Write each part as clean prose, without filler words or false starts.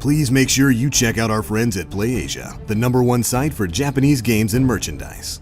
please make sure you check out our friends at PlayAsia, the #1 site for Japanese games and merchandise.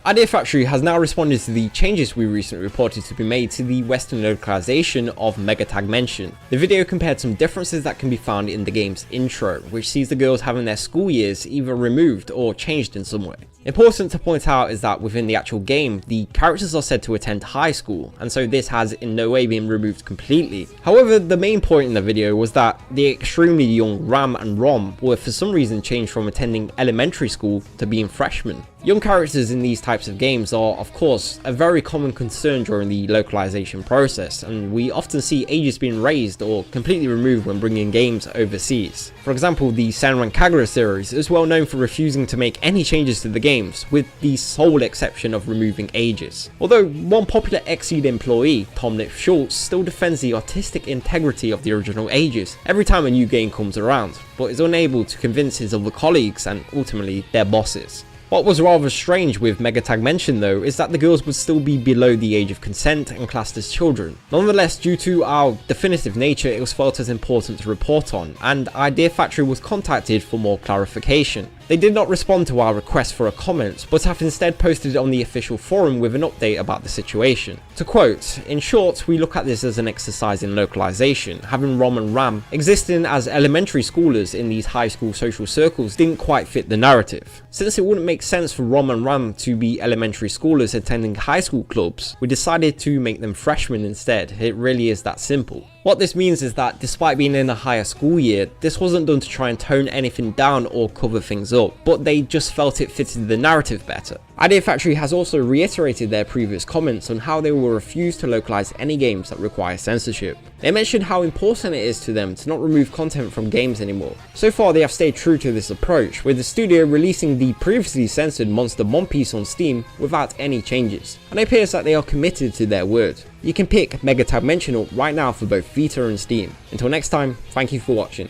Idea Factory has now responded to the changes we recently reported to be made to the Western localization of MegaTagmention. The video compared some differences that can be found in the game's intro, which sees the girls having their school years either removed or changed in some way. Important to point out is that within the actual game, the characters are said to attend high school, and so this has in no way been removed completely. However, the main point in the video was that the extremely young Ram and Rom were for some reason changed from attending elementary school to being freshmen. Young characters in these types of games are, of course, a very common concern during the localization process, and we often see ages being raised or completely removed when bringing games overseas. For example, the Senran Kagura series is well known for refusing to make any changes to the games, with the sole exception of removing ages. Although one popular Exceed employee, Tom Nick Schultz, still defends the artistic integrity of the original ages every time a new game comes around, but is unable to convince his other colleagues and ultimately their bosses. What was rather strange with MegaTagmention though is that the girls would still be below the age of consent and classed as children. Nonetheless, due to our definitive nature, it was felt as important to report on, and Idea Factory was contacted for more clarification. They did not respond to our request for a comment, but have instead posted on the official forum with an update about the situation. To quote, "In short, we look at this as an exercise in localization. Having Rom and Ram existing as elementary schoolers in these high school social circles didn't quite fit the narrative. Since it wouldn't make sense for Rom and Ram to be elementary schoolers attending high school clubs, we decided to make them freshmen instead. It really is that simple." What this means is that despite being in a higher school year, this wasn't done to try and tone anything down or cover things up, but they just felt it fitted the narrative better. Idea Factory has also reiterated their previous comments on how they will refuse to localize any games that require censorship. They mentioned how important it is to them to not remove content from games anymore. So far they have stayed true to this approach, with the studio releasing the previously censored Monster One Piece on Steam without any changes, and it appears that they are committed to their word. You can pick MegaTagmention up right now for both Vita and Steam. Until next time, thank you for watching.